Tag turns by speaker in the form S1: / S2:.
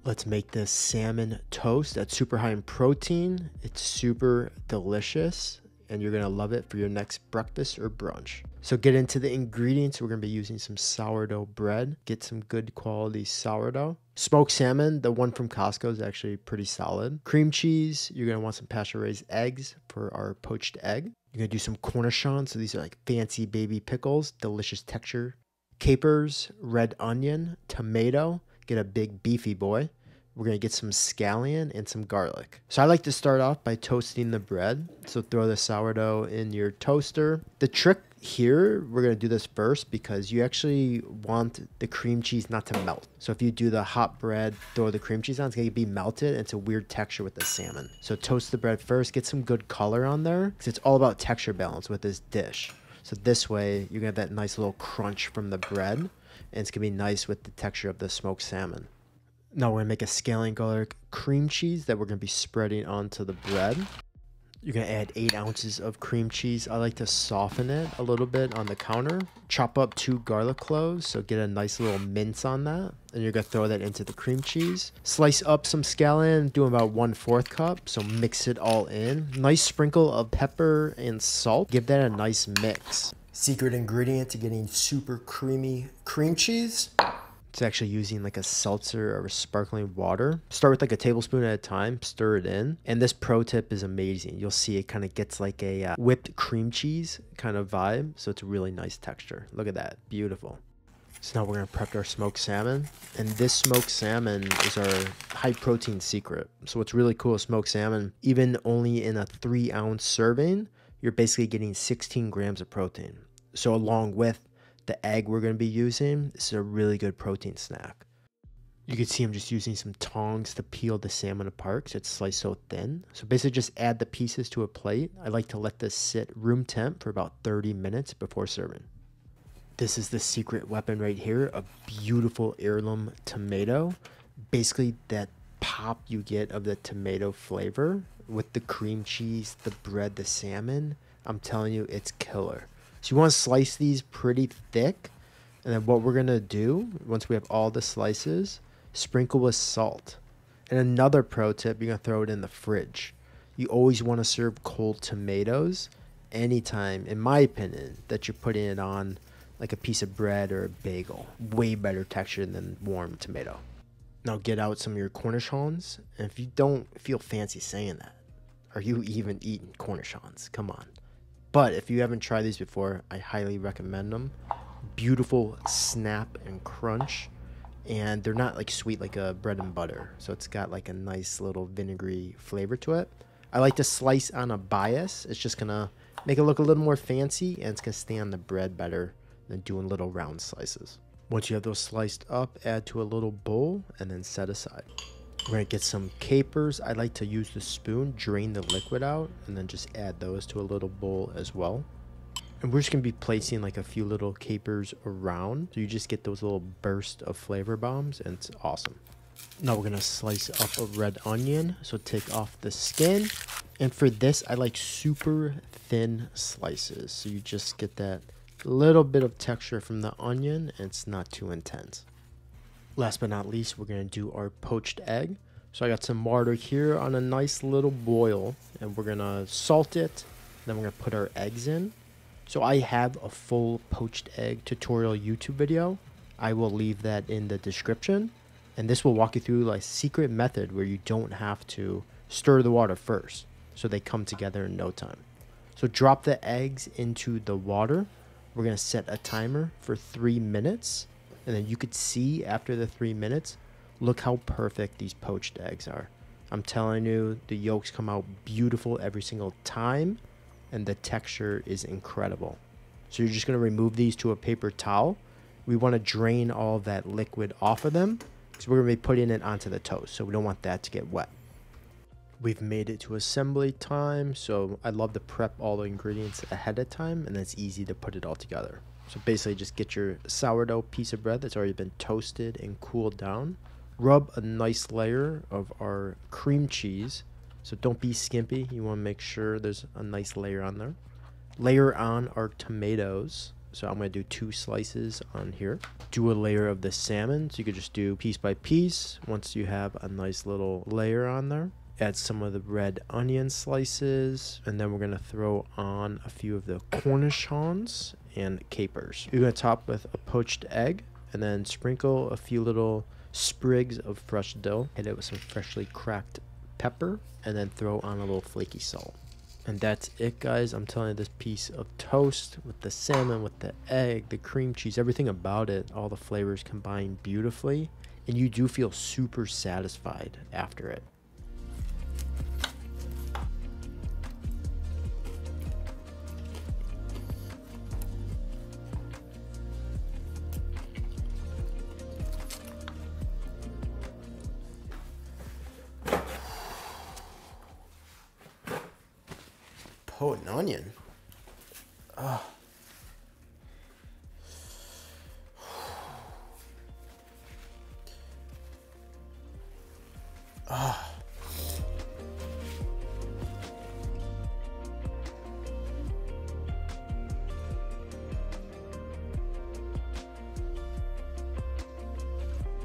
S1: Let's make this salmon toast that's super high in protein. It's super delicious and you're gonna love it for your next breakfast or brunch. So get into the ingredients. We're gonna be using some sourdough bread. Get some good quality sourdough. Smoked salmon, the one from Costco, is actually pretty solid. Cream cheese, you're gonna want some pasture-raised eggs for our poached egg. You're gonna do some cornichons, so these are like fancy baby pickles, delicious texture. Capers, red onion, tomato, get a big beefy boy. We're going to get some scallion and some garlic. So I like to start off by toasting the bread. So throw the sourdough in your toaster. The trick here, we're going to do this first because you actually want the cream cheese not to melt. So if you do the hot bread, throw the cream cheese on, it's going to be melted and it's a weird texture with the salmon. So toast the bread first, get some good color on there because it's all about texture balance with this dish. So this way you're going to have that nice little crunch from the bread and it's going to be nice with the texture of the smoked salmon. Now we're going to make a scallion garlic cream cheese that we're going to be spreading onto the bread. You're going to add 8 ounces of cream cheese. I like to soften it a little bit on the counter. Chop up 2 garlic cloves, so get a nice little mince on that. And you're going to throw that into the cream cheese. Slice up some scallion, do about 1/4 cup, so mix it all in. Nice sprinkle of pepper and salt. Give that a nice mix. Secret ingredient to getting super creamy cream cheese. It's actually using like a seltzer or a sparkling water. Start with like a tablespoon at a time, stir it in. And this pro tip is amazing. You'll see it kind of gets like a whipped cream cheese kind of vibe. So it's a really nice texture. Look at that, beautiful. So now we're gonna prep our smoked salmon. And this smoked salmon is our high protein secret. So what's really cool with smoked salmon, even only in a 3-ounce serving, you're basically getting 16 grams of protein. So along with the egg we're going to be using, this is a really good protein snack. You can see I'm just using some tongs to peel the salmon apart because it's sliced so thin. So basically just add the pieces to a plate. I like to let this sit room temp for about 30 minutes before serving. This is the secret weapon right here, a beautiful heirloom tomato. Basically that pop you get of the tomato flavor with the cream cheese, the bread, the salmon. I'm telling you, it's killer. So you want to slice these pretty thick. And then what we're going to do, once we have all the slices, sprinkle with salt. And another pro tip, you're going to throw it in the fridge. You always want to serve cold tomatoes anytime, in my opinion, that you're putting it on like a piece of bread or a bagel. Way better texture than warm tomato. Now get out some of your cornichons. And if you don't feel fancy saying that, are you even eating cornichons? Come on. But if you haven't tried these before, I highly recommend them. Beautiful snap and crunch. And they're not like sweet like a bread and butter. So it's got like a nice little vinegary flavor to it. I like to slice on a bias. It's just going to make it look a little more fancy. And it's going to stay on the bread better than doing little round slices. Once you have those sliced up, add to a little bowl and then set aside. We're going to get some capers. I like to use the spoon, drain the liquid out, and then just add those to a little bowl as well. And we're just going to be placing like a few little capers around. So you just get those little bursts of flavor bombs, and it's awesome. Now we're going to slice up a red onion. So take off the skin. And for this, I like super thin slices. So you just get that little bit of texture from the onion, and it's not too intense. Last but not least, we're going to do our poached egg. So I got some water here on a nice little boil, and we're going to salt it. Then we're going to put our eggs in. So I have a full poached egg tutorial YouTube video. I will leave that in the description. And this will walk you through like a secret method where you don't have to stir the water first. So they come together in no time. So drop the eggs into the water. We're going to set a timer for 3 minutes. And then you could see after the 3 minutes, look how perfect these poached eggs are. I'm telling you, the yolks come out beautiful every single time, and the texture is incredible. So you're just going to remove these to a paper towel. We want to drain all of that liquid off of them because we're going to be putting it onto the toast, so we don't want that to get wet. We've made it to assembly time, so I love to prep all the ingredients ahead of time, and it's easy to put it all together. So basically just get your sourdough piece of bread that's already been toasted and cooled down. Rub a nice layer of our cream cheese. So don't be skimpy. You want to make sure there's a nice layer on there. Layer on our tomatoes. So I'm going to do 2 slices on here. Do a layer of the salmon. So you could just do piece by piece. Once you have a nice little layer on there, add some of the red onion slices. And then we're going to throw on a few of the cornichons and capers. You're going to top with a poached egg and then sprinkle a few little sprigs of fresh dill. Hit it with some freshly cracked pepper and then throw on a little flaky salt. And that's it, guys. I'm telling you, this piece of toast with the salmon, with the egg, the cream cheese, everything about it, all the flavors combine beautifully, and you do feel super satisfied after it. Poached onion. Oh. Oh.